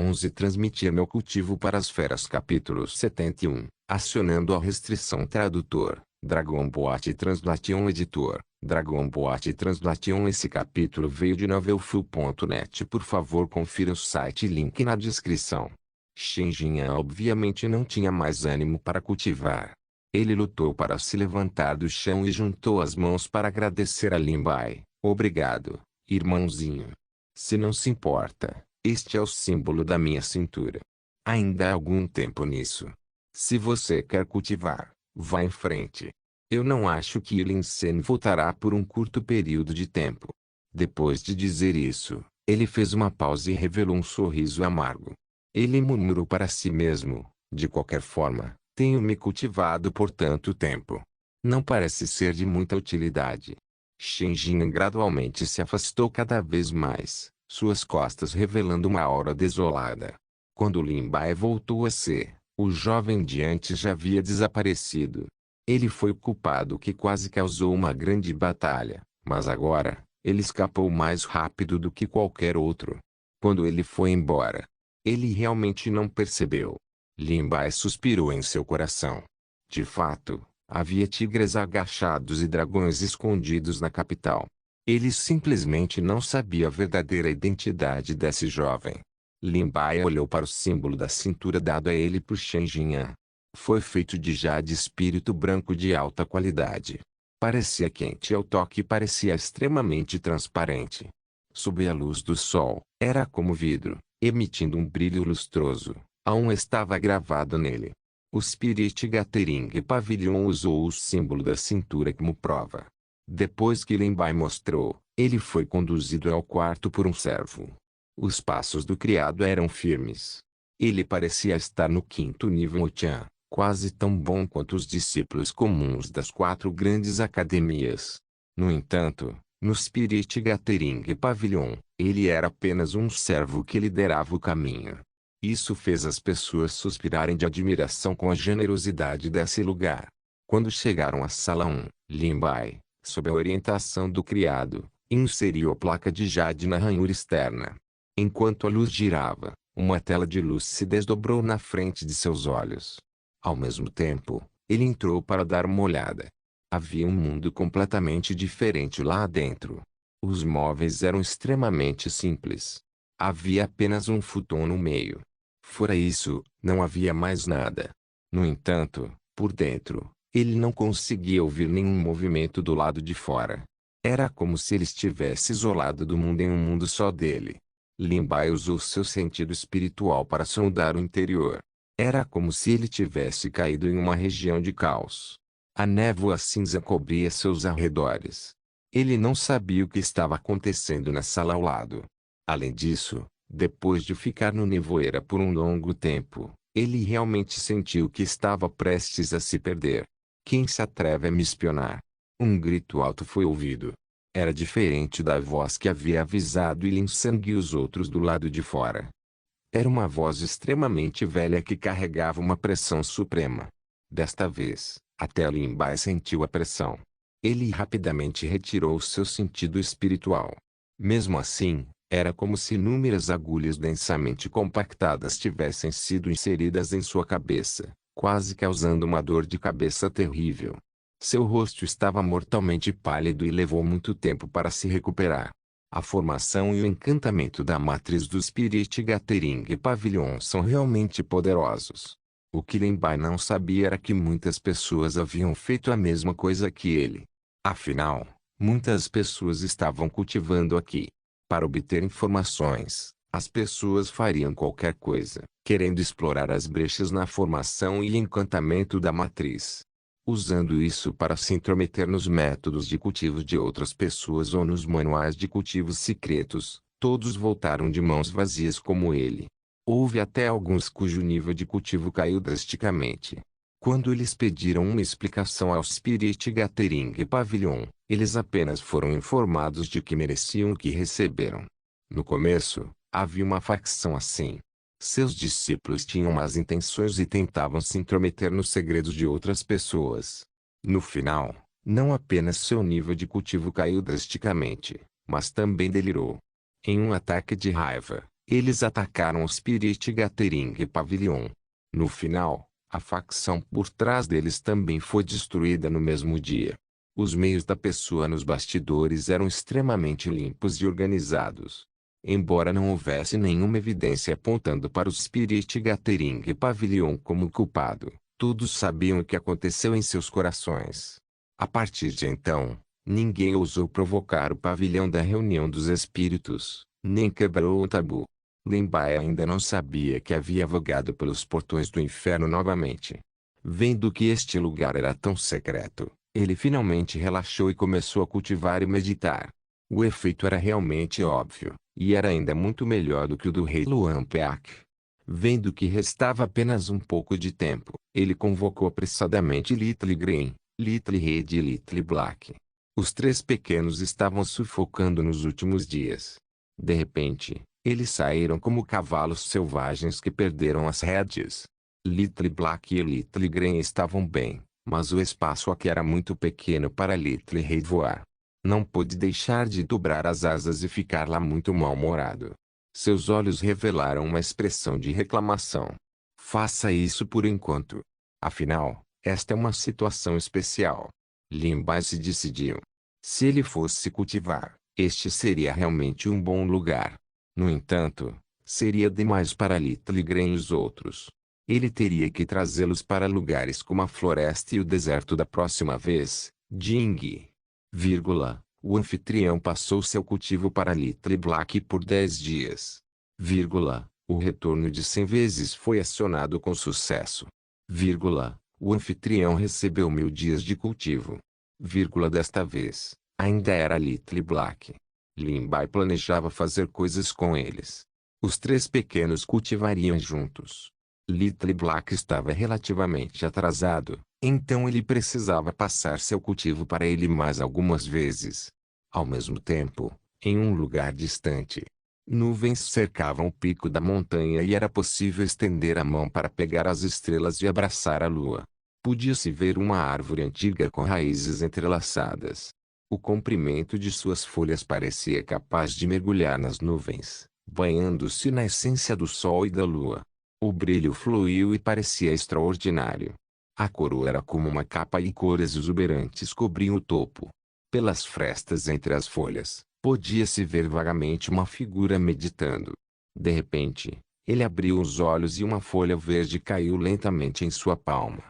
11 Transmitir meu cultivo para as feras. Capítulo 71. Acionando a restrição. Tradutor: Dragon Boat Translation. Editor: Dragon Boat Translation. Esse capítulo veio de novelfull.net. Por favor, confira o site, link na descrição. Shen Jinhan obviamente não tinha mais ânimo para cultivar. Ele lutou para se levantar do chão e juntou as mãos para agradecer a Lin Bai. Obrigado, irmãozinho. Se não se importa, este é o símbolo da minha cintura. Ainda há algum tempo nisso. Se você quer cultivar, vá em frente. Eu não acho que Lin Sen voltará por um curto período de tempo. Depois de dizer isso, ele fez uma pausa e revelou um sorriso amargo. Ele murmurou para si mesmo: de qualquer forma, tenho me cultivado por tanto tempo. Não parece ser de muita utilidade. Shen Jinhan gradualmente se afastou cada vez mais, suas costas revelando uma aura desolada. Quando Lin Bai voltou a ser, o jovem de antes já havia desaparecido. Ele foi o culpado que quase causou uma grande batalha, mas agora, ele escapou mais rápido do que qualquer outro. Quando ele foi embora, ele realmente não percebeu. Lin Bai suspirou em seu coração. De fato, havia tigres agachados e dragões escondidos na capital. Ele simplesmente não sabia a verdadeira identidade desse jovem. Lin Bai olhou para o símbolo da cintura dado a ele por Shen Jinhan. Foi feito de jade espírito branco de alta qualidade. Parecia quente ao toque e parecia extremamente transparente. Sob a luz do sol, era como vidro, emitindo um brilho lustroso. Estava gravado nele. O Spirit Gathering Pavilion usou o símbolo da cintura como prova. Depois que Lin Bai mostrou, ele foi conduzido ao quarto por um servo. Os passos do criado eram firmes. Ele parecia estar no 5º nível Otian, quase tão bom quanto os discípulos comuns das 4 grandes academias. No entanto, no Spirit Gathering Pavilion, ele era apenas um servo que liderava o caminho. Isso fez as pessoas suspirarem de admiração com a generosidade desse lugar. Quando chegaram à sala 1, Lin Bai, sob a orientação do criado, inseriu a placa de jade na ranhura externa. Enquanto a luz girava, uma tela de luz se desdobrou na frente de seus olhos. Ao mesmo tempo, ele entrou para dar uma olhada. Havia um mundo completamente diferente lá dentro. Os móveis eram extremamente simples. Havia apenas um futon no meio. Fora isso, não havia mais nada. No entanto, por dentro, ele não conseguia ouvir nenhum movimento do lado de fora. Era como se ele estivesse isolado do mundo em um mundo só dele. Lin Bai usou seu sentido espiritual para sondar o interior. Era como se ele tivesse caído em uma região de caos. A névoa cinza cobria seus arredores. Ele não sabia o que estava acontecendo na sala ao lado. Além disso, depois de ficar no nevoeiro por um longo tempo, ele realmente sentiu que estava prestes a se perder. Quem se atreve a me espionar? Um grito alto foi ouvido. Era diferente da voz que havia avisado Lin Sang e os outros do lado de fora. Era uma voz extremamente velha que carregava uma pressão suprema. Desta vez, até Lin Bai sentiu a pressão. Ele rapidamente retirou seu sentido espiritual. Mesmo assim, era como se inúmeras agulhas densamente compactadas tivessem sido inseridas em sua cabeça, quase causando uma dor de cabeça terrível. Seu rosto estava mortalmente pálido e levou muito tempo para se recuperar. A formação e o encantamento da matriz do Spirit Gathering Pavilion são realmente poderosos. O que Lin Bai não sabia era que muitas pessoas haviam feito a mesma coisa que ele. Afinal, muitas pessoas estavam cultivando aqui. Para obter informações, as pessoas fariam qualquer coisa, querendo explorar as brechas na formação e encantamento da matriz. Usando isso para se intrometer nos métodos de cultivo de outras pessoas ou nos manuais de cultivos secretos, todos voltaram de mãos vazias como ele. Houve até alguns cujo nível de cultivo caiu drasticamente. Quando eles pediram uma explicação ao Spirit Gathering Pavilion, eles apenas foram informados de que mereciam o que receberam. No começo, havia uma facção assim. Seus discípulos tinham más intenções e tentavam se intrometer nos segredos de outras pessoas. No final, não apenas seu nível de cultivo caiu drasticamente, mas também delirou. Em um ataque de raiva, Eles atacaram o Spirit Gathering Pavilion. No final, a facção por trás deles também foi destruída no mesmo dia. Os meios da pessoa nos bastidores eram extremamente limpos e organizados. Embora não houvesse nenhuma evidência apontando para o Spirit Gathering Pavilion como culpado, todos sabiam o que aconteceu em seus corações. A partir de então, ninguém ousou provocar o pavilhão da reunião dos espíritos, nem quebrou o tabu. Lin Bai ainda não sabia que havia vagado pelos portões do inferno novamente. Vendo que este lugar era tão secreto, ele finalmente relaxou e começou a cultivar e meditar. O efeito era realmente óbvio, e era ainda muito melhor do que o do rei Luan Peak. Vendo que restava apenas um pouco de tempo, ele convocou apressadamente Little Green, Little Red e Little Black. Os três pequenos estavam sufocando nos últimos dias. De repente, eles saíram como cavalos selvagens que perderam as rédeas. Little Black e Little Green estavam bem, mas o espaço aqui era muito pequeno para Little Red voar. Não pôde deixar de dobrar as asas e ficar lá muito mal-humorado. Seus olhos revelaram uma expressão de reclamação. Faça isso por enquanto. Afinal, esta é uma situação especial. Lin Bai se decidiu. Se ele fosse cultivar, este seria realmente um bom lugar. No entanto, seria demais para Little Green e os outros. Ele teria que trazê-los para lugares como a floresta e o deserto da próxima vez. Jing. O anfitrião passou seu cultivo para Little Black por 10 dias. O retorno de 100 vezes foi acionado com sucesso. O anfitrião recebeu 1000 dias de cultivo. Desta vez, ainda era Little Black. Lin Bai planejava fazer coisas com eles. Os três pequenos cultivariam juntos. Little Black estava relativamente atrasado, então ele precisava passar seu cultivo para ele mais algumas vezes. Ao mesmo tempo, em um lugar distante, nuvens cercavam o pico da montanha e era possível estender a mão para pegar as estrelas e abraçar a lua. Podia-se ver uma árvore antiga com raízes entrelaçadas. O comprimento de suas folhas parecia capaz de mergulhar nas nuvens, banhando-se na essência do sol e da lua. O brilho fluiu e parecia extraordinário. A coroa era como uma capa e cores exuberantes cobriam o topo. Pelas frestas entre as folhas, podia-se ver vagamente uma figura meditando. De repente, ele abriu os olhos e uma folha verde caiu lentamente em sua palma.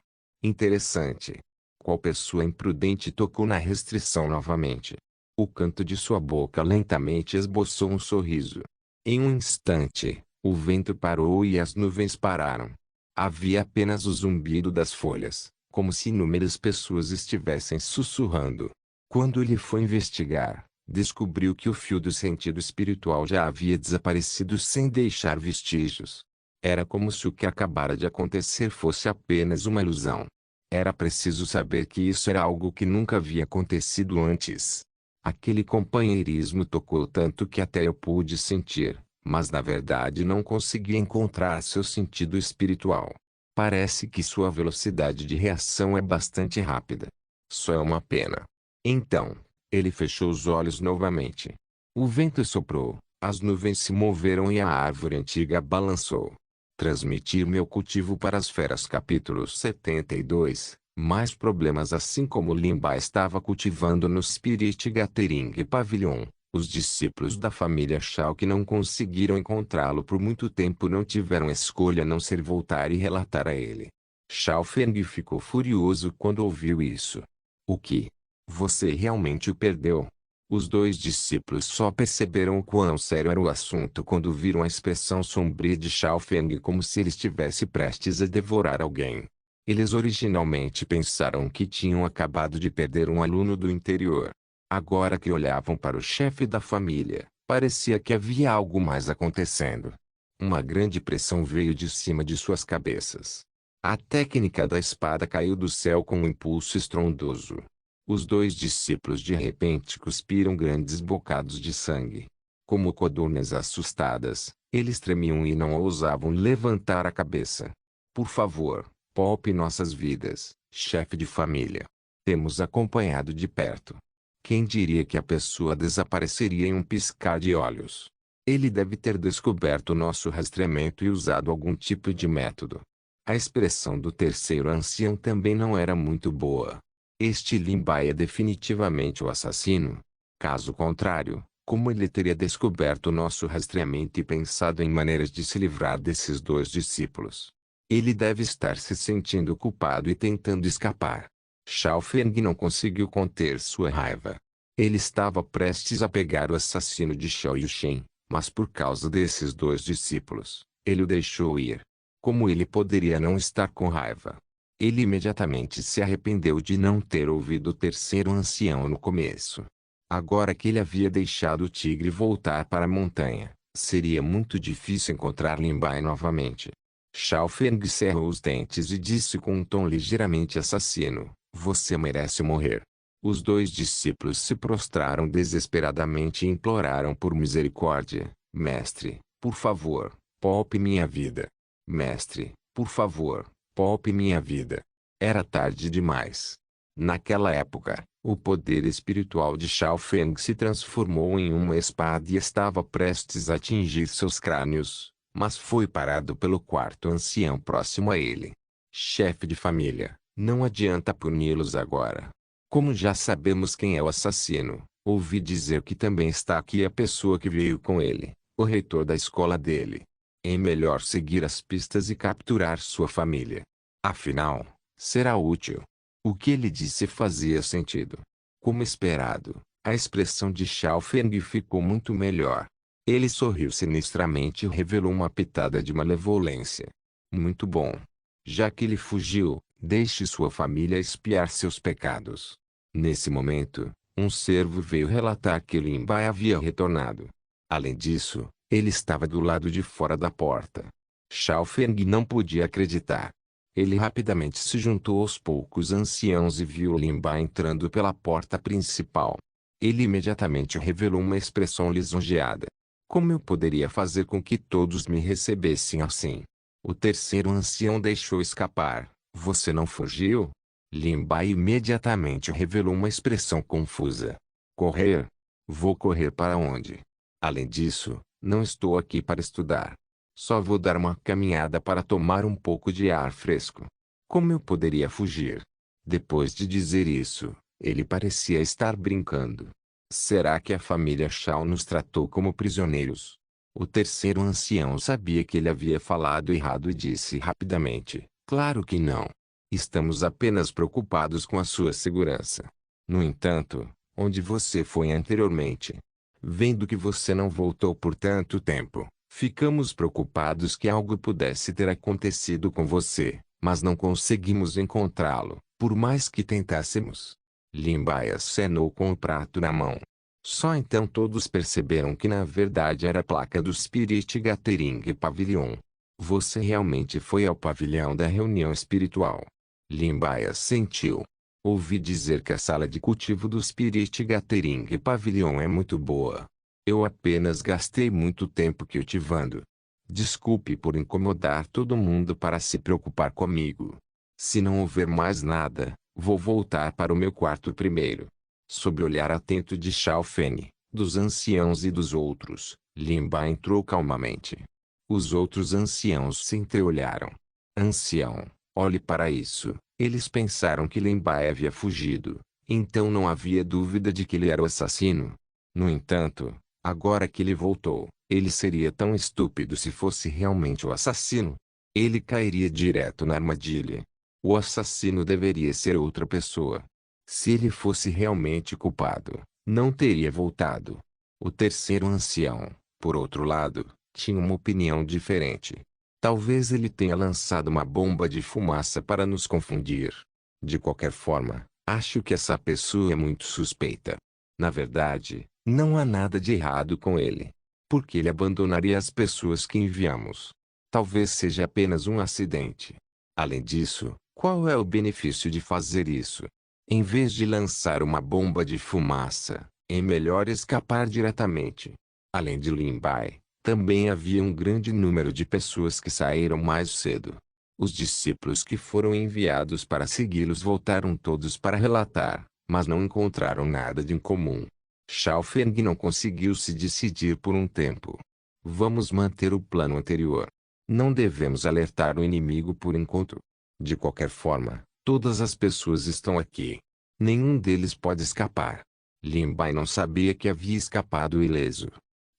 Interessante. Qual pessoa imprudente tocou na restrição novamente? O canto de sua boca lentamente esboçou um sorriso. Em um instante, o vento parou e as nuvens pararam. Havia apenas o zumbido das folhas, como se inúmeras pessoas estivessem sussurrando. Quando ele foi investigar, descobriu que o fio do sentido espiritual já havia desaparecido sem deixar vestígios. Era como se o que acabara de acontecer fosse apenas uma ilusão. Era preciso saber que isso era algo que nunca havia acontecido antes. Aquele companheirismo tocou tanto que até eu pude sentir, mas na verdade não consegui encontrar seu sentido espiritual. Parece que sua velocidade de reação é bastante rápida. Só é uma pena. Então, ele fechou os olhos novamente. O vento soprou, as nuvens se moveram e a árvore antiga balançou. Transmitir meu cultivo para as feras. Capítulo 72. Mais problemas. Assim como Lin Bai estava cultivando no Spirit Gathering Pavilion, os discípulos da família Shao que não conseguiram encontrá-lo por muito tempo não tiveram escolha a não ser voltar e relatar a ele. Shao Feng ficou furioso quando ouviu isso. O que? Você realmente o perdeu? Os dois discípulos só perceberam o quão sério era o assunto quando viram a expressão sombria de Shao Feng como se ele estivesse prestes a devorar alguém. Eles originalmente pensaram que tinham acabado de perder um aluno do interior. Agora que olhavam para o chefe da família, parecia que havia algo mais acontecendo. Uma grande pressão veio de cima de suas cabeças. A técnica da espada caiu do céu com um impulso estrondoso. Os dois discípulos de repente cuspiram grandes bocados de sangue. Como codornas assustadas, eles tremiam e não ousavam levantar a cabeça. Por favor, poupe nossas vidas, chefe de família. Temos acompanhado de perto. Quem diria que a pessoa desapareceria em um piscar de olhos? Ele deve ter descoberto nosso rastreamento e usado algum tipo de método. A expressão do terceiro ancião também não era muito boa. Este Lin Bai é definitivamente o assassino. Caso contrário, como ele teria descoberto nosso rastreamento e pensado em maneiras de se livrar desses dois discípulos? Ele deve estar se sentindo culpado e tentando escapar. Shao Feng não conseguiu conter sua raiva. Ele estava prestes a pegar o assassino de Xiao Yuxian, mas por causa desses dois discípulos, ele o deixou ir. Como ele poderia não estar com raiva? Ele imediatamente se arrependeu de não ter ouvido o terceiro ancião no começo. Agora que ele havia deixado o tigre voltar para a montanha, seria muito difícil encontrar Lin Bai novamente. Shao Feng cerrou os dentes e disse com um tom ligeiramente assassino: "Você merece morrer." Os dois discípulos se prostraram desesperadamente e imploraram por misericórdia. "Mestre, por favor, poupe minha vida. Mestre, por favor, poupe minha vida." Era tarde demais. Naquela época, o poder espiritual de Shao Feng se transformou em uma espada e estava prestes a atingir seus crânios, mas foi parado pelo quarto ancião próximo a ele. "Chefe de família, não adianta puni-los agora. Como já sabemos quem é o assassino, ouvi dizer que também está aqui a pessoa que veio com ele, o reitor da escola dele. É melhor seguir as pistas e capturar sua família. Afinal, será útil." O que ele disse fazia sentido. Como esperado, a expressão de Shao Feng ficou muito melhor. Ele sorriu sinistramente e revelou uma pitada de malevolência. "Muito bom. Já que ele fugiu, deixe sua família expiar seus pecados." Nesse momento, um servo veio relatar que Lin Bai havia retornado. Além disso, ele estava do lado de fora da porta. Shao Feng não podia acreditar. Ele rapidamente se juntou aos poucos anciãos e viu Lin Bai entrando pela porta principal. Ele imediatamente revelou uma expressão lisonjeada. "Como eu poderia fazer com que todos me recebessem assim?" O terceiro ancião deixou escapar: "Você não fugiu?" Lin Bai imediatamente revelou uma expressão confusa. "Correr? Vou correr para onde? Além disso, não estou aqui para estudar. Só vou dar uma caminhada para tomar um pouco de ar fresco. Como eu poderia fugir?" Depois de dizer isso, ele parecia estar brincando. "Será que a família Shao nos tratou como prisioneiros?" O terceiro ancião sabia que ele havia falado errado e disse rapidamente: "Claro que não. Estamos apenas preocupados com a sua segurança. No entanto, onde você foi anteriormente? Vendo que você não voltou por tanto tempo, ficamos preocupados que algo pudesse ter acontecido com você, mas não conseguimos encontrá-lo, por mais que tentássemos." Lin Bai acenou com o prato na mão. Só então todos perceberam que na verdade era a placa do Spirit Gathering Pavilion. "Você realmente foi ao pavilhão da reunião espiritual?" Lin Bai assentiu. "Ouvi dizer que a sala de cultivo do Spirit Gathering Pavilion é muito boa. Eu apenas gastei muito tempo cultivando. Desculpe por incomodar todo mundo para se preocupar comigo. Se não houver mais nada, vou voltar para o meu quarto primeiro." Sob o olhar atento de Shao Feng, dos anciãos e dos outros, Lin Bai entrou calmamente. Os outros anciãos se entreolharam. "Ancião, olhe para isso." Eles pensaram que Lin Bai havia fugido, então não havia dúvida de que ele era o assassino. No entanto, agora que ele voltou, ele seria tão estúpido se fosse realmente o assassino. Ele cairia direto na armadilha. O assassino deveria ser outra pessoa. Se ele fosse realmente culpado, não teria voltado. O terceiro ancião, por outro lado, tinha uma opinião diferente. Talvez ele tenha lançado uma bomba de fumaça para nos confundir. De qualquer forma, acho que essa pessoa é muito suspeita. Na verdade, não há nada de errado com ele. Por que ele abandonaria as pessoas que enviamos? Talvez seja apenas um acidente. Além disso, qual é o benefício de fazer isso? Em vez de lançar uma bomba de fumaça, é melhor escapar diretamente. Além de Lin Bai, também havia um grande número de pessoas que saíram mais cedo. Os discípulos que foram enviados para segui-los voltaram todos para relatar, mas não encontraram nada de incomum. Shao Feng não conseguiu se decidir por um tempo. Vamos manter o plano anterior. Não devemos alertar o inimigo por enquanto. De qualquer forma, todas as pessoas estão aqui. Nenhum deles pode escapar. Lin Bai não sabia que havia escapado ileso.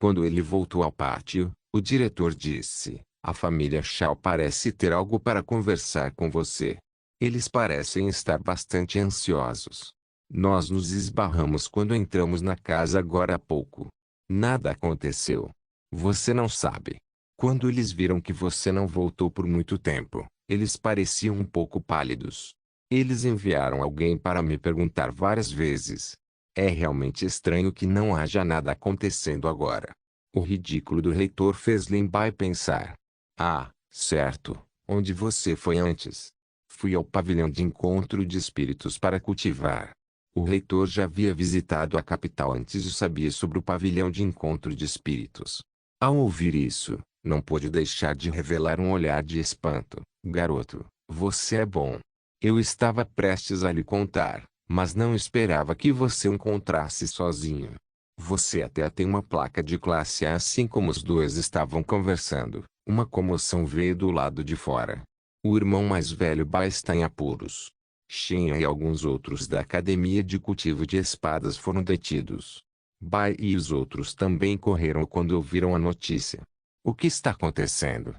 Quando ele voltou ao pátio, o diretor disse: "A família Shao parece ter algo para conversar com você. Eles parecem estar bastante ansiosos. Nós nos esbarramos quando entramos na casa agora há pouco. Nada aconteceu. Você não sabe. Quando eles viram que você não voltou por muito tempo, eles pareciam um pouco pálidos. Eles enviaram alguém para me perguntar várias vezes. É realmente estranho que não haja nada acontecendo agora." O ridículo do reitor fez Lin Bai pensar. "Ah, certo. Onde você foi antes?" "Fui ao pavilhão de encontro de espíritos para cultivar." O reitor já havia visitado a capital antes e sabia sobre o pavilhão de encontro de espíritos. Ao ouvir isso, não pôde deixar de revelar um olhar de espanto. "Garoto, você é bom. Eu estava prestes a lhe contar, mas não esperava que você o encontrasse sozinho. Você até tem uma placa de classe A." Assim como os dois estavam conversando, uma comoção veio do lado de fora. O irmão mais velho Bai está em apuros. Shen e alguns outros da Academia de Cultivo de Espadas foram detidos. Bai e os outros também correram quando ouviram a notícia. O que está acontecendo?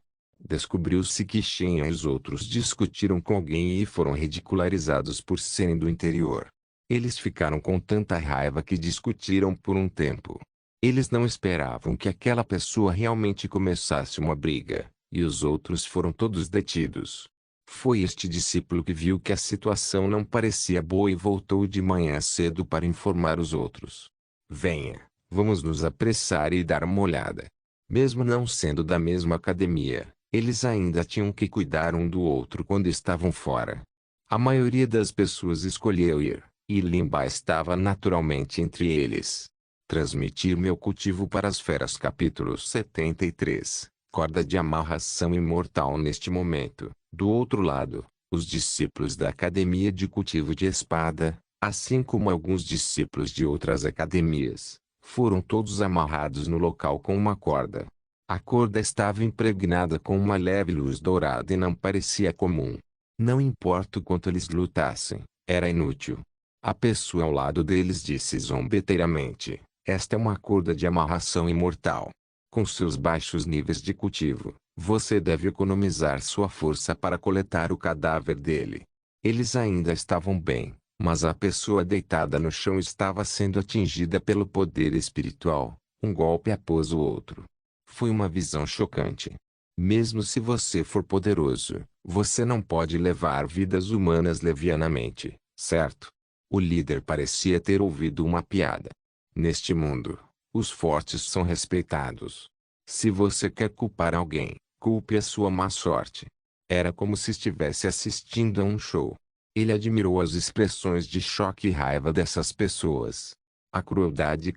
Descobriu-se que Shen e os outros discutiram com alguém e foram ridicularizados por serem do interior. Eles ficaram com tanta raiva que discutiram por um tempo. Eles não esperavam que aquela pessoa realmente começasse uma briga, e os outros foram todos detidos. Foi este discípulo que viu que a situação não parecia boa e voltou de manhã cedo para informar os outros. "Venha, vamos nos apressar e dar uma olhada." Mesmo não sendo da mesma academia, eles ainda tinham que cuidar um do outro quando estavam fora. A maioria das pessoas escolheu ir, e Lin Bai estava naturalmente entre eles. Transmitir meu cultivo para as feras. Capítulo 73. Corda de amarração imortal. Neste momento, do outro lado, os discípulos da Academia de Cultivo de Espada, assim como alguns discípulos de outras academias, foram todos amarrados no local com uma corda. A corda estava impregnada com uma leve luz dourada e não parecia comum. Não importa o quanto eles lutassem, era inútil. A pessoa ao lado deles disse zombeteiramente: "Esta é uma corda de amarração imortal. Com seus baixos níveis de cultivo, você deve economizar sua força para coletar o cadáver dele." Eles ainda estavam bem, mas a pessoa deitada no chão estava sendo atingida pelo poder espiritual, um golpe após o outro. Foi uma visão chocante. Mesmo se você for poderoso, você não pode levar vidas humanas levianamente, certo? O líder parecia ter ouvido uma piada. Neste mundo, os fortes são respeitados. Se você quer culpar alguém, culpe a sua má sorte. Era como se estivesse assistindo a um show. Ele admirou as expressões de choque e raiva dessas pessoas. A crueldade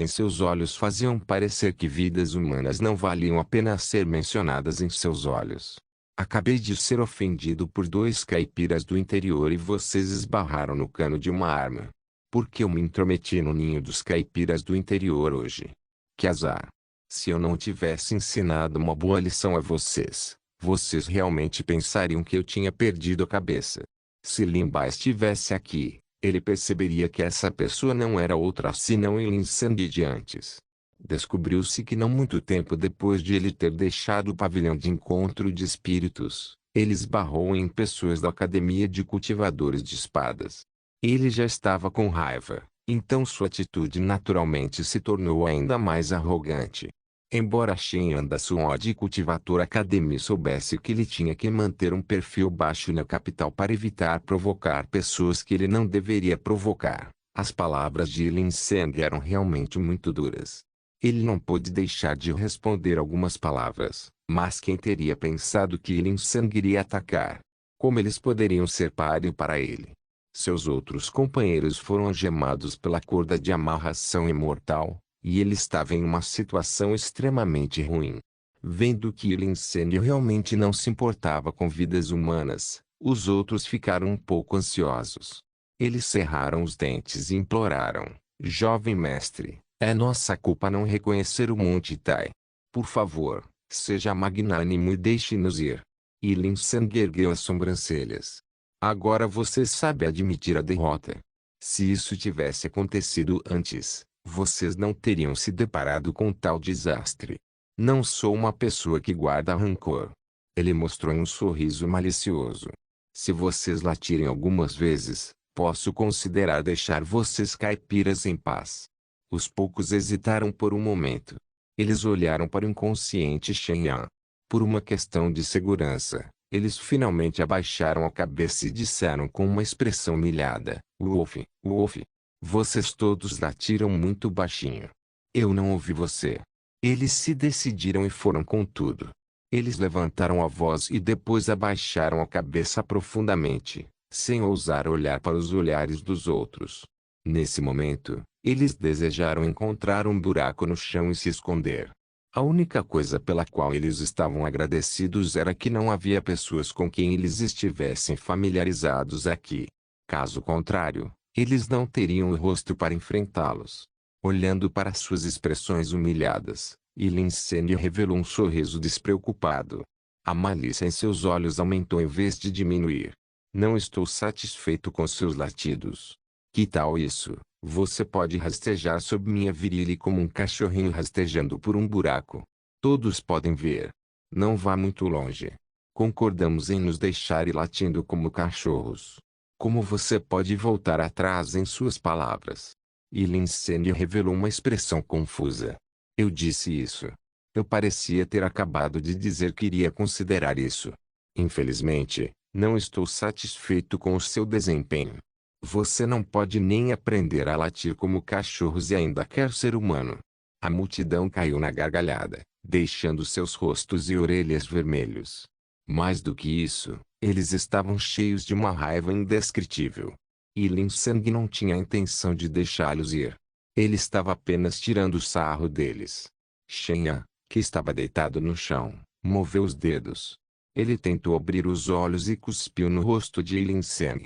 em seus olhos faziam parecer que vidas humanas não valiam a pena ser mencionadas em seus olhos. "Acabei de ser ofendido por dois caipiras do interior e vocês esbarraram no cano de uma arma. Por que eu me intrometi no ninho dos caipiras do interior hoje? Que azar! Se eu não tivesse ensinado uma boa lição a vocês, vocês realmente pensariam que eu tinha perdido a cabeça." Se Lin Bai estivesse aqui, ele perceberia que essa pessoa não era outra senão Lin Seng de antes. Descobriu-se que não muito tempo depois de ele ter deixado o pavilhão de encontro de espíritos, ele esbarrou em pessoas da Academia de Cultivadores de Espadas. Ele já estava com raiva, então sua atitude naturalmente se tornou ainda mais arrogante. Embora Shen da Suod Cultivator Academy soubesse que ele tinha que manter um perfil baixo na capital para evitar provocar pessoas que ele não deveria provocar, as palavras de Lin Seng eram realmente muito duras. Ele não pôde deixar de responder algumas palavras, mas quem teria pensado que Lin Seng iria atacar? Como eles poderiam ser páreo para ele? Seus outros companheiros foram algemados pela corda de amarração imortal, e ele estava em uma situação extremamente ruim. Vendo que Lin Seng realmente não se importava com vidas humanas, os outros ficaram um pouco ansiosos. Eles cerraram os dentes e imploraram: "Jovem mestre, é nossa culpa não reconhecer o Monte Tai. Por favor, seja magnânimo e deixe-nos ir. E Lin Sang ergueu as sobrancelhas. Agora você sabe admitir a derrota. Se isso tivesse acontecido antes, vocês não teriam se deparado com tal desastre. Não sou uma pessoa que guarda rancor. Ele mostrou um sorriso malicioso. Se vocês latirem algumas vezes, posso considerar deixar vocês caipiras em paz. Os poucos hesitaram por um momento. Eles olharam para o inconsciente Shen Yan. Por uma questão de segurança, eles finalmente abaixaram a cabeça e disseram com uma expressão humilhada: Wolf, Wolf. Vocês todos latiram muito baixinho. Eu não ouvi você. Eles se decidiram e foram com tudo. Eles levantaram a voz e depois abaixaram a cabeça profundamente, sem ousar olhar para os olhares dos outros. Nesse momento, eles desejaram encontrar um buraco no chão e se esconder. A única coisa pela qual eles estavam agradecidos era que não havia pessoas com quem eles estivessem familiarizados aqui. Caso contrário, eles não teriam o rosto para enfrentá-los. Olhando para suas expressões humilhadas, Lin Seng revelou um sorriso despreocupado. A malícia em seus olhos aumentou em vez de diminuir. Não estou satisfeito com seus latidos. Que tal isso? Você pode rastejar sob minha virilha como um cachorrinho rastejando por um buraco. Todos podem ver. Não vá muito longe. Concordamos em nos deixar ir latindo como cachorros. Como você pode voltar atrás em suas palavras? E Lin Seng revelou uma expressão confusa. Eu disse isso. Eu parecia ter acabado de dizer que iria considerar isso. Infelizmente, não estou satisfeito com o seu desempenho. Você não pode nem aprender a latir como cachorros e ainda quer ser humano. A multidão caiu na gargalhada, deixando seus rostos e orelhas vermelhos. Mais do que isso, eles estavam cheios de uma raiva indescritível. E Lin Sang não tinha a intenção de deixá-los ir. Ele estava apenas tirando sarro deles. Shen Yan, que estava deitado no chão, moveu os dedos. Ele tentou abrir os olhos e cuspiu no rosto de Lin Sang.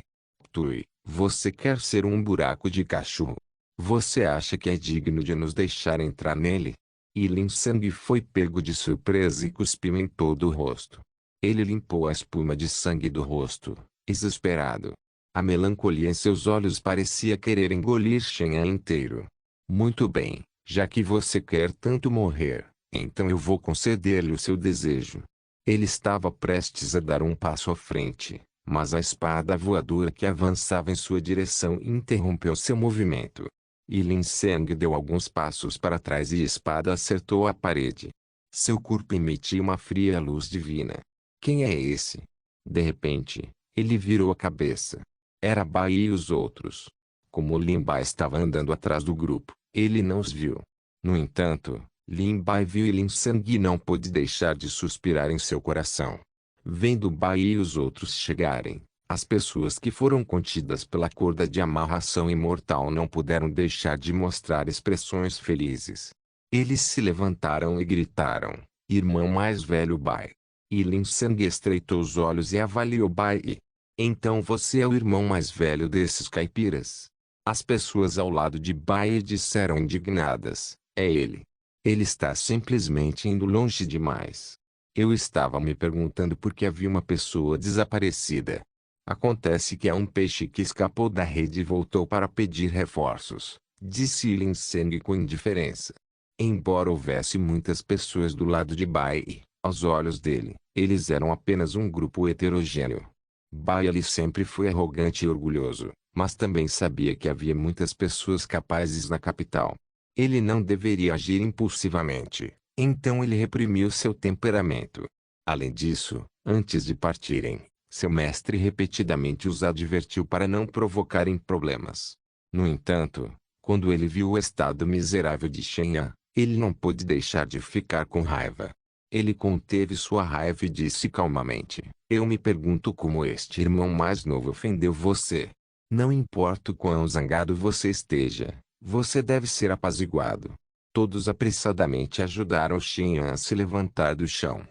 Tui, você quer ser um buraco de cachorro? Você acha que é digno de nos deixar entrar nele? E Lin Sang foi pego de surpresa e cuspiu em todo o rosto. Ele limpou a espuma de sangue do rosto, desesperado. A melancolia em seus olhos parecia querer engolir Shen Yan inteiro. Muito bem, já que você quer tanto morrer, então eu vou conceder-lhe o seu desejo. Ele estava prestes a dar um passo à frente, mas a espada voadora que avançava em sua direção interrompeu seu movimento. E Lin Sang deu alguns passos para trás e a espada acertou a parede. Seu corpo emitia uma fria luz divina. Quem é esse? De repente, ele virou a cabeça. Era Bai e os outros. Como Lin Bai estava andando atrás do grupo, ele não os viu. No entanto, Lin Bai viu e Lin Sang e não pôde deixar de suspirar em seu coração. Vendo Bai e os outros chegarem, as pessoas que foram contidas pela corda de amarração imortal não puderam deixar de mostrar expressões felizes. Eles se levantaram e gritaram: Irmão mais velho Bai. E Lin Sang estreitou os olhos e avaliou Bai. Então você é o irmão mais velho desses caipiras? As pessoas ao lado de Bai disseram indignadas: é ele. Ele está simplesmente indo longe demais. Eu estava me perguntando por que havia uma pessoa desaparecida. Acontece que há um peixe que escapou da rede e voltou para pedir reforços, disse Lin Sang com indiferença. Embora houvesse muitas pessoas do lado de Bai, aos olhos dele, eles eram apenas um grupo heterogêneo. Bai ali sempre foi arrogante e orgulhoso, mas também sabia que havia muitas pessoas capazes na capital. Ele não deveria agir impulsivamente, então ele reprimiu seu temperamento. Além disso, antes de partirem, seu mestre repetidamente os advertiu para não provocarem problemas. No entanto, quando ele viu o estado miserável de Shen Yan, ele não pôde deixar de ficar com raiva. Ele conteve sua raiva e disse calmamente: eu me pergunto como este irmão mais novo ofendeu você. Não importa o quão zangado você esteja, você deve ser apaziguado. Todos apressadamente ajudaram Shen Yan a se levantar do chão.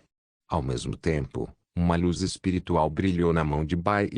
Ao mesmo tempo, uma luz espiritual brilhou na mão de Bai.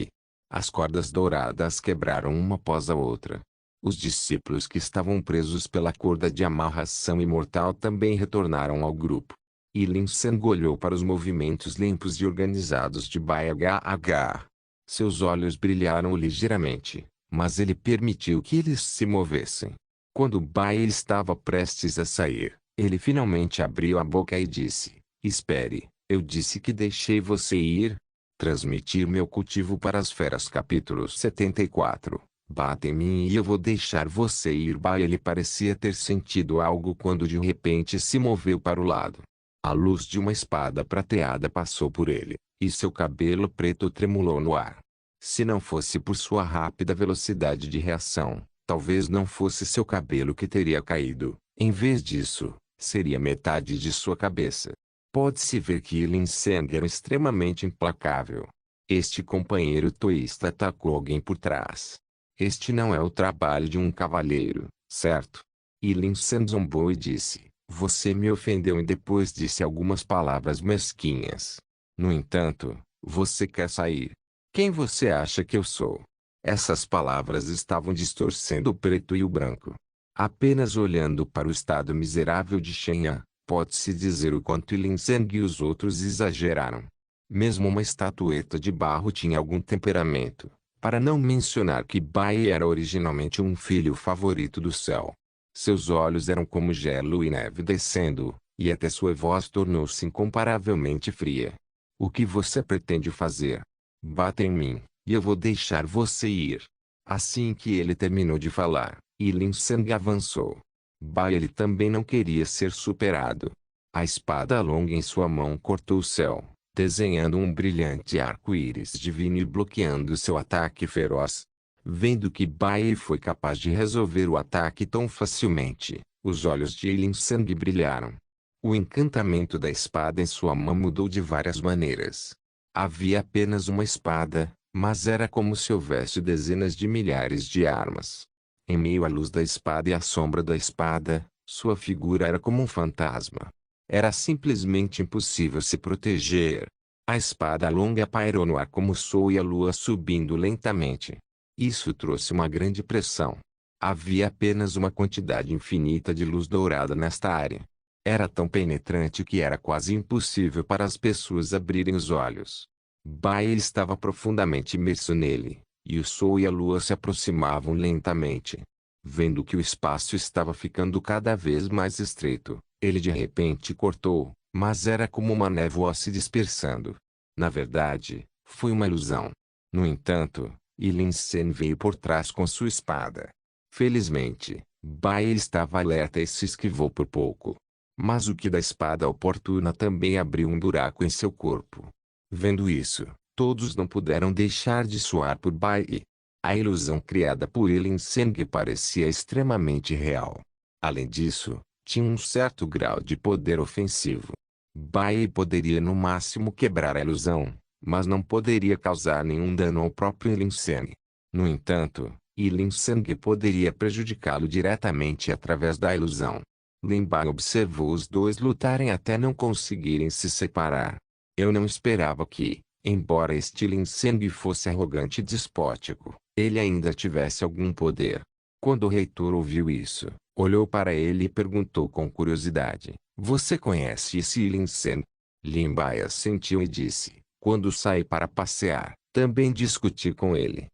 As cordas douradas quebraram uma após a outra. Os discípulos que estavam presos pela corda de amarração imortal também retornaram ao grupo. E Lin Sang olhou para os movimentos limpos e organizados de Bai Hh. Seus olhos brilharam ligeiramente, mas ele permitiu que eles se movessem. Quando Bai estava prestes a sair, ele finalmente abriu a boca e disse: "Espere, eu disse que deixei você ir? Transmitir meu cultivo para as feras". Capítulo 74. Bata em mim e eu vou deixar você ir. Bai ele parecia ter sentido algo quando de repente se moveu para o lado. A luz de uma espada prateada passou por ele, e seu cabelo preto tremulou no ar. Se não fosse por sua rápida velocidade de reação, talvez não fosse seu cabelo que teria caído. Em vez disso, seria metade de sua cabeça. Pode-se ver que Lin Sang era extremamente implacável. Este companheiro toísta atacou alguém por trás. Este não é o trabalho de um cavalheiro, certo? E Lin Sang zombou e disse: "Você me ofendeu", e depois disse algumas palavras mesquinhas. "No entanto, você quer sair? Quem você acha que eu sou?" Essas palavras estavam distorcendo o preto e o branco. Apenas olhando para o estado miserável de Shen, pode-se dizer o quanto Lin Sang e os outros exageraram. Mesmo uma estatueta de barro tinha algum temperamento, para não mencionar que Bai era originalmente um filho favorito do céu. Seus olhos eram como gelo e neve descendo, e até sua voz tornou-se incomparavelmente fria. "O que você pretende fazer? Bata em mim, e eu vou deixar você ir." Assim que ele terminou de falar, Lin Sang avançou. Bai ele também não queria ser superado. A espada longa em sua mão cortou o céu, desenhando um brilhante arco-íris divino e bloqueando seu ataque feroz. Vendo que Bai foi capaz de resolver o ataque tão facilmente, os olhos de Lin Sang brilharam. O encantamento da espada em sua mão mudou de várias maneiras. Havia apenas uma espada, mas era como se houvesse dezenas de milhares de armas. Em meio à luz da espada e à sombra da espada, sua figura era como um fantasma. Era simplesmente impossível se proteger. A espada longa pairou no ar como o sol e a lua subindo lentamente. Isso trouxe uma grande pressão. Havia apenas uma quantidade infinita de luz dourada nesta área. Era tão penetrante que era quase impossível para as pessoas abrirem os olhos. Bai estava profundamente imerso nele, e o sol e a lua se aproximavam lentamente. Vendo que o espaço estava ficando cada vez mais estreito, ele de repente cortou, mas era como uma névoa se dispersando. Na verdade, foi uma ilusão. No entanto, Lin Sang veio por trás com sua espada. Felizmente, Bai estava alerta e se esquivou por pouco. Mas o que da espada oportuna também abriu um buraco em seu corpo. Vendo isso, todos não puderam deixar de suar por Bai. A ilusão criada por Lin Sang parecia extremamente real. Além disso, tinha um certo grau de poder ofensivo. Bai poderia no máximo quebrar a ilusão, mas não poderia causar nenhum dano ao próprio Lin Sang. No entanto, Lin Sang poderia prejudicá-lo diretamente através da ilusão. Lin Bai observou os dois lutarem até não conseguirem se separar. Eu não esperava que, embora este Lin Sang fosse arrogante e despótico, ele ainda tivesse algum poder. Quando o reitor ouviu isso, olhou para ele e perguntou com curiosidade: "Você conhece esse Lin Sang?" Lin Bai assentiu e disse: "Quando saí para passear, também discuti com ele."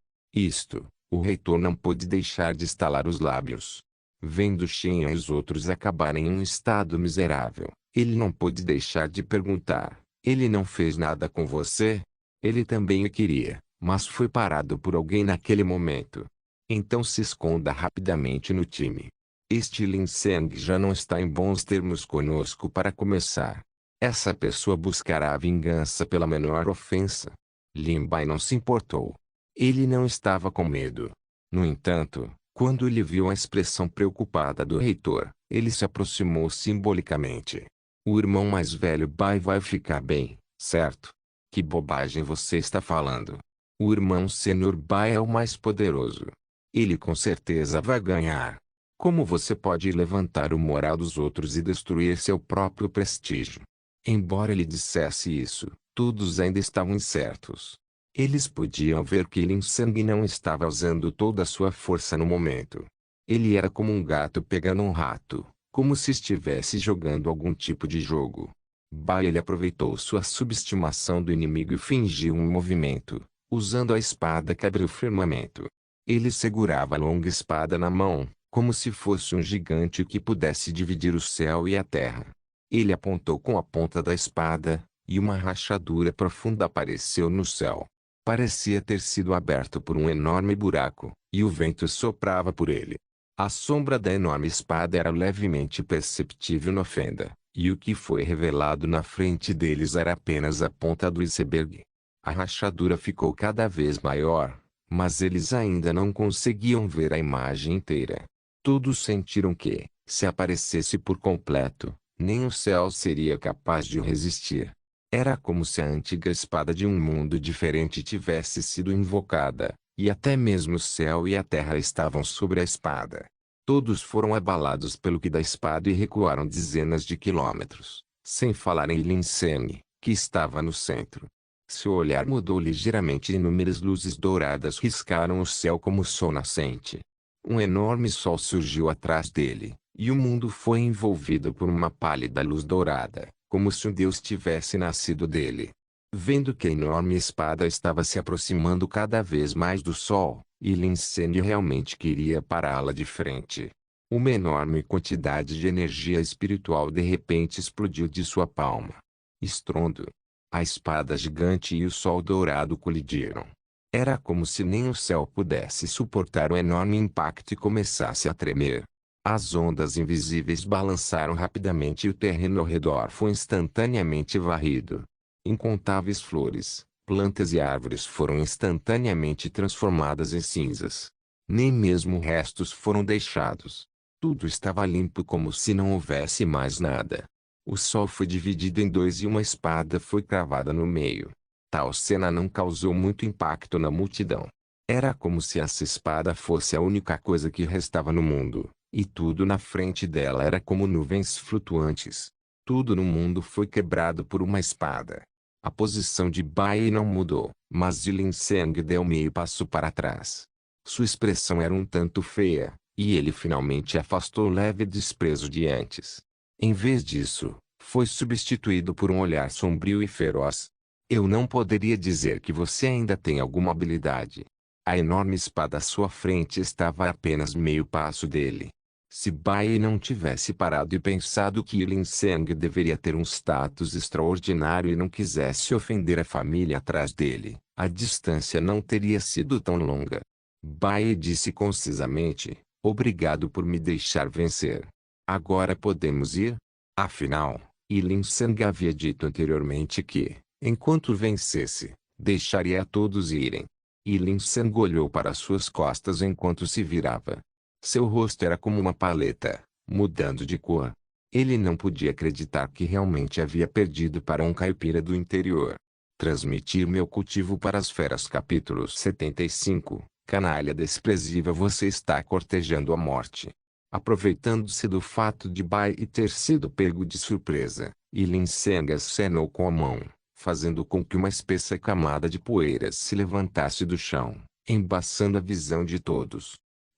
O reitor não pôde deixar de estalar os lábios. Vendo Shen e os outros acabarem em um estado miserável, ele não pôde deixar de perguntar: "Ele não fez nada com você?" Ele também o queria, mas foi parado por alguém naquele momento. Então se esconda rapidamente no time. Este Lin Sang já não está em bons termos conosco para começar. Essa pessoa buscará a vingança pela menor ofensa. Lin Bai não se importou. Ele não estava com medo. No entanto, quando ele viu a expressão preocupada do reitor, ele se aproximou simbolicamente. "O irmão mais velho Bai vai ficar bem, certo?" "Que bobagem você está falando? O irmão sênior Bai é o mais poderoso. Ele com certeza vai ganhar. Como você pode levantar o moral dos outros e destruir seu próprio prestígio?" Embora ele dissesse isso, todos ainda estavam incertos. Eles podiam ver que Lin Sang não estava usando toda a sua força no momento. Ele era como um gato pegando um rato, como se estivesse jogando algum tipo de jogo. Bai ele aproveitou sua subestimação do inimigo e fingiu um movimento. Usando a espada que abriu o firmamento. Ele segurava a longa espada na mão, como se fosse um gigante que pudesse dividir o céu e a terra. Ele apontou com a ponta da espada, e uma rachadura profunda apareceu no céu. Parecia ter sido aberto por um enorme buraco, e o vento soprava por ele. A sombra da enorme espada era levemente perceptível na fenda, e o que foi revelado na frente deles era apenas a ponta do iceberg. A rachadura ficou cada vez maior, mas eles ainda não conseguiam ver a imagem inteira. Todos sentiram que, se aparecesse por completo, nem o céu seria capaz de resistir. Era como se a antiga espada de um mundo diferente tivesse sido invocada, e até mesmo o céu e a terra estavam sobre a espada. Todos foram abalados pelo que da espada e recuaram dezenas de quilômetros, sem falar em Lin Seng, que estava no centro. Seu olhar mudou ligeiramente e inúmeras luzes douradas riscaram o céu como o sol nascente. Um enorme sol surgiu atrás dele, e o mundo foi envolvido por uma pálida luz dourada, como se um deus tivesse nascido dele. Vendo que a enorme espada estava se aproximando cada vez mais do sol, e Lin Seng realmente queria pará-la de frente. Uma enorme quantidade de energia espiritual de repente explodiu de sua palma. Estrondo. A espada gigante e o sol dourado colidiram. Era como se nem o céu pudesse suportar o enorme impacto e começasse a tremer. As ondas invisíveis balançaram rapidamente e o terreno ao redor foi instantaneamente varrido. Incontáveis flores, plantas e árvores foram instantaneamente transformadas em cinzas. Nem mesmo restos foram deixados. Tudo estava limpo como se não houvesse mais nada. O sol foi dividido em dois e uma espada foi cravada no meio. Tal cena não causou muito impacto na multidão. Era como se essa espada fosse a única coisa que restava no mundo, e tudo na frente dela era como nuvens flutuantes. Tudo no mundo foi quebrado por uma espada. A posição de Bai não mudou, mas de Lin Seng deu meio passo para trás. Sua expressão era um tanto feia, e ele finalmente afastou o leve desprezo de antes. Em vez disso, foi substituído por um olhar sombrio e feroz. Eu não poderia dizer que você ainda tem alguma habilidade. A enorme espada à sua frente estava a apenas meio passo dele. Se Bai não tivesse parado e pensado que Lin Seng deveria ter um status extraordinário e não quisesse ofender a família atrás dele, a distância não teria sido tão longa. Bai disse concisamente, obrigado por me deixar vencer. Agora podemos ir? Afinal, Lin Seng havia dito anteriormente que, enquanto vencesse, deixaria a todos irem. Lin Seng olhou para suas costas enquanto se virava. Seu rosto era como uma paleta, mudando de cor. Ele não podia acreditar que realmente havia perdido para um caipira do interior. Transmitir meu cultivo para as feras. Capítulo 75. Canalha desprezível, você está cortejando a morte. Aproveitando-se do fato de Bai ter sido pego de surpresa, Lin Seng acenou com a mão, fazendo com que uma espessa camada de poeiras se levantasse do chão, embaçando a visão de todos.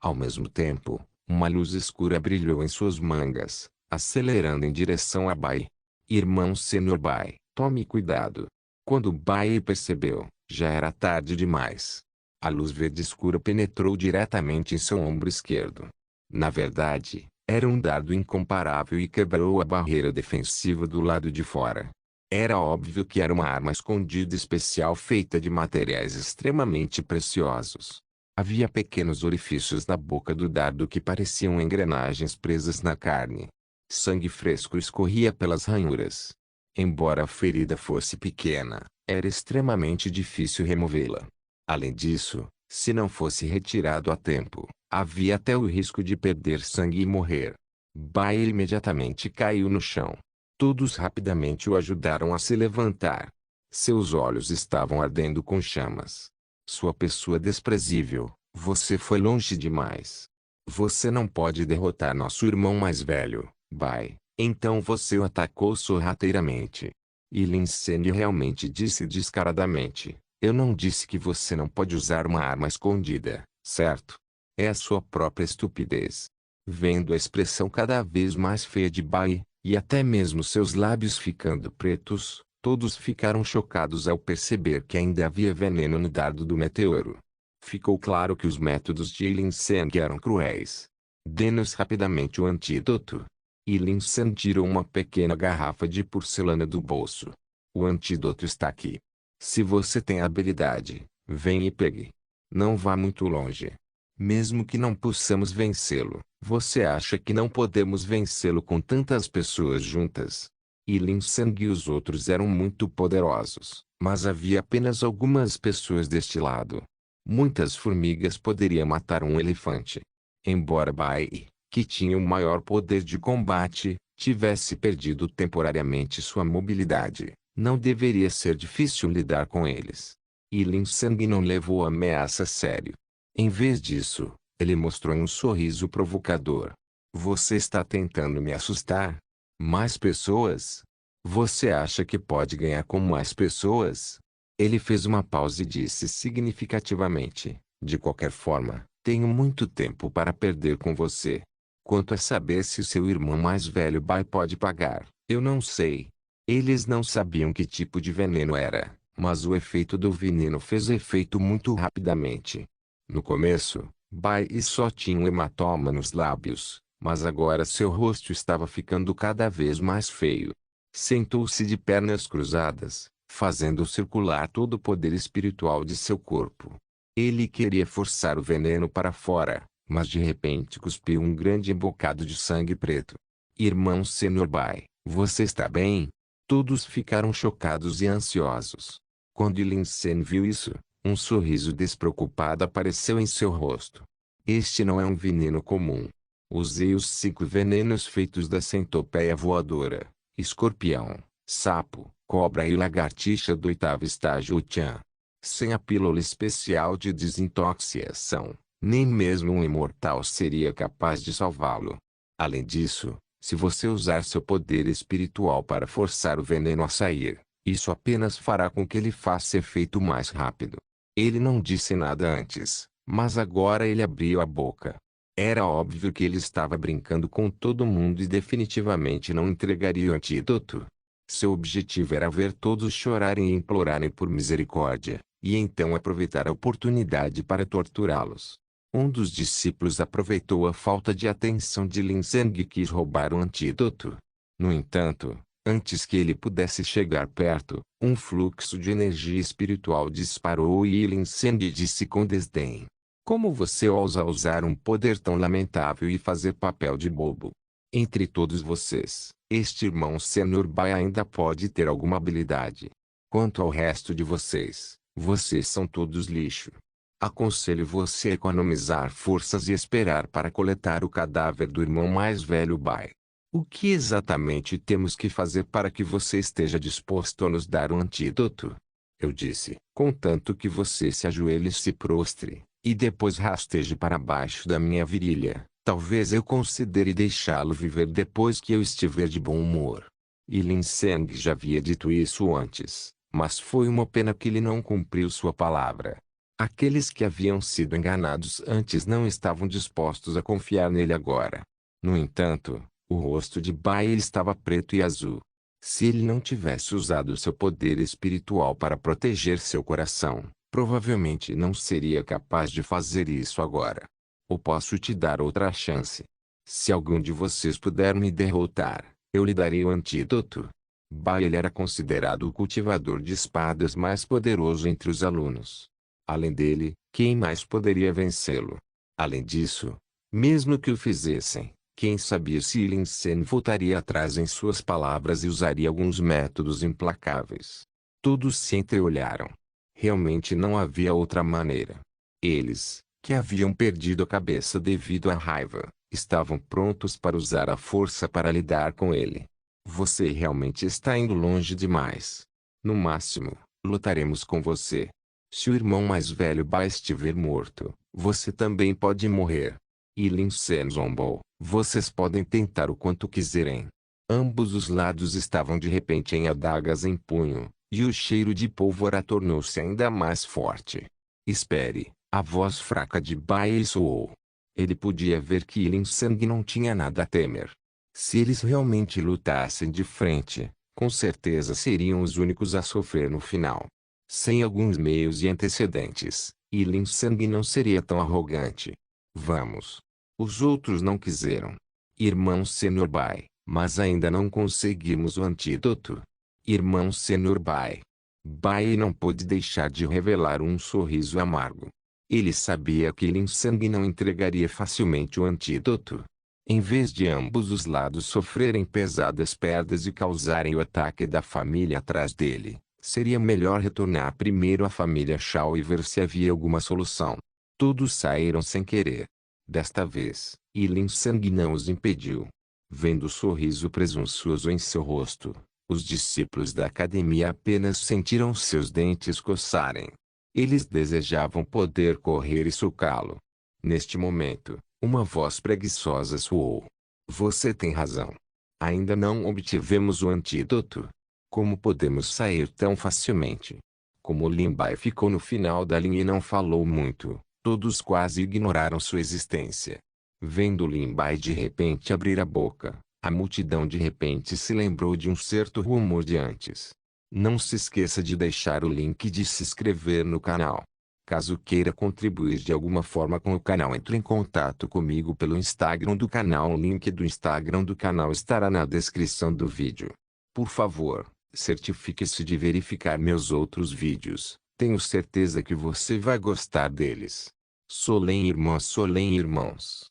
Ao mesmo tempo, uma luz escura brilhou em suas mangas, acelerando em direção a Bai. Irmão Senhor Bai, tome cuidado. Quando Bai percebeu, já era tarde demais. A luz verde escura penetrou diretamente em seu ombro esquerdo. Na verdade, era um dardo incomparável e quebrou a barreira defensiva do lado de fora. Era óbvio que era uma arma escondida especial feita de materiais extremamente preciosos. Havia pequenos orifícios na boca do dardo que pareciam engrenagens presas na carne. Sangue fresco escorria pelas ranhuras. Embora a ferida fosse pequena, era extremamente difícil removê-la. Além disso, se não fosse retirado a tempo, havia até o risco de perder sangue e morrer. Bai imediatamente caiu no chão. Todos rapidamente o ajudaram a se levantar. Seus olhos estavam ardendo com chamas. Sua pessoa desprezível, você foi longe demais. Você não pode derrotar nosso irmão mais velho, Bai. Então você o atacou sorrateiramente. Lin Seng realmente disse descaradamente, eu não disse que você não pode usar uma arma escondida, certo? É a sua própria estupidez. Vendo a expressão cada vez mais feia de Bai, e até mesmo seus lábios ficando pretos. Todos ficaram chocados ao perceber que ainda havia veneno no dardo do meteoro. Ficou claro que os métodos de Lin Seng eram cruéis. Dê-nos rapidamente o antídoto. Lin Seng tirou uma pequena garrafa de porcelana do bolso. O antídoto está aqui. Se você tem habilidade, vem e pegue. Não vá muito longe. Mesmo que não possamos vencê-lo, você acha que não podemos vencê-lo com tantas pessoas juntas? Lin Seng e os outros eram muito poderosos, mas havia apenas algumas pessoas deste lado. Muitas formigas poderiam matar um elefante. Embora Bai, que tinha o maior poder de combate, tivesse perdido temporariamente sua mobilidade, não deveria ser difícil lidar com eles. Lin Seng não levou a ameaça a sério. Em vez disso, ele mostrou um sorriso provocador. Você está tentando me assustar? Mais pessoas? Você acha que pode ganhar com mais pessoas? Ele fez uma pausa e disse significativamente: de qualquer forma, tenho muito tempo para perder com você. Quanto a saber se seu irmão mais velho Bai pode pagar, eu não sei. Eles não sabiam que tipo de veneno era, mas o efeito do veneno fez efeito muito rapidamente. No começo, Bai só tinha um hematoma nos lábios, mas agora seu rosto estava ficando cada vez mais feio. Sentou-se de pernas cruzadas, fazendo circular todo o poder espiritual de seu corpo. Ele queria forçar o veneno para fora, mas de repente cuspiu um grande bocado de sangue preto. Irmão Sr. Bai, você está bem? Todos ficaram chocados e ansiosos. Quando Lin Seng viu isso, um sorriso despreocupado apareceu em seu rosto. Este não é um veneno comum. Usei os 5 venenos feitos da centopeia voadora, escorpião, sapo, cobra e lagartixa do 8º estágio Chan. Sem a pílula especial de desintoxicação, nem mesmo um imortal seria capaz de salvá-lo. Além disso, se você usar seu poder espiritual para forçar o veneno a sair, isso apenas fará com que ele faça efeito mais rápido. Ele não disse nada antes, mas agora ele abriu a boca. Era óbvio que ele estava brincando com todo mundo e definitivamente não entregaria o antídoto. Seu objetivo era ver todos chorarem e implorarem por misericórdia, e então aproveitar a oportunidade para torturá-los. Um dos discípulos aproveitou a falta de atenção de Lin Seng e quis roubar o antídoto. No entanto, antes que ele pudesse chegar perto, um fluxo de energia espiritual disparou e Lin Seng disse com desdém: como você ousa usar um poder tão lamentável e fazer papel de bobo? Entre todos vocês, este irmão Sr. Bai ainda pode ter alguma habilidade. Quanto ao resto de vocês, vocês são todos lixo. Aconselho você a economizar forças e esperar para coletar o cadáver do irmão mais velho Bai. O que exatamente temos que fazer para que você esteja disposto a nos dar o antídoto? Eu disse, contanto que você se ajoelhe e se prostre, e depois rasteje para baixo da minha virilha, talvez eu considere deixá-lo viver depois que eu estiver de bom humor. Lin Seng já havia dito isso antes, mas foi uma pena que ele não cumpriu sua palavra. Aqueles que haviam sido enganados antes não estavam dispostos a confiar nele agora. No entanto, o rosto de Bai estava preto e azul. Se ele não tivesse usado seu poder espiritual para proteger seu coração, provavelmente não seria capaz de fazer isso agora. Ou posso te dar outra chance. Se algum de vocês puder me derrotar, eu lhe darei o antídoto. Bai era considerado o cultivador de espadas mais poderoso entre os alunos. Além dele, quem mais poderia vencê-lo? Além disso, mesmo que o fizessem, quem sabia se Lin Seng voltaria atrás em suas palavras e usaria alguns métodos implacáveis. Todos se entreolharam. Realmente não havia outra maneira. Eles, que haviam perdido a cabeça devido à raiva, estavam prontos para usar a força para lidar com ele. Você realmente está indo longe demais. No máximo, lutaremos com você. Se o irmão mais velho Bai estiver morto, você também pode morrer. Lin Seng zombou. Vocês podem tentar o quanto quiserem. Ambos os lados estavam de repente em adagas em punho, e o cheiro de pólvora tornou-se ainda mais forte. Espere, a voz fraca de Bai soou. Ele podia ver que Lin Seng não tinha nada a temer. Se eles realmente lutassem de frente, com certeza seriam os únicos a sofrer no final. Sem alguns meios e antecedentes, e Lin Sang não seria tão arrogante. Vamos. Os outros não quiseram. Irmão Senhor Bai, mas ainda não conseguimos o antídoto. Irmão Senhor Bai. Bai não pôde deixar de revelar um sorriso amargo. Ele sabia que Lin Sang não entregaria facilmente o antídoto. Em vez de ambos os lados sofrerem pesadas perdas e causarem o ataque da família atrás dele, seria melhor retornar primeiro à família Shao e ver se havia alguma solução. Todos saíram sem querer. Desta vez, Lin Sang não os impediu. Vendo o sorriso presunçoso em seu rosto, os discípulos da academia apenas sentiram seus dentes coçarem. Eles desejavam poder correr e socá-lo. Neste momento, uma voz preguiçosa soou. Você tem razão. Ainda não obtivemos o antídoto. Como podemos sair tão facilmente? Como Lin Bai ficou no final da linha e não falou muito, todos quase ignoraram sua existência. Vendo Lin Bai de repente abrir a boca, a multidão de repente se lembrou de um certo rumor de antes. Não se esqueça de deixar o link de se inscrever no canal. Caso queira contribuir de alguma forma com o canal, entre em contato comigo pelo Instagram do canal. O link do Instagram do canal estará na descrição do vídeo. Por favor, certifique-se de verificar meus outros vídeos. Tenho certeza que você vai gostar deles. Solém irmãos.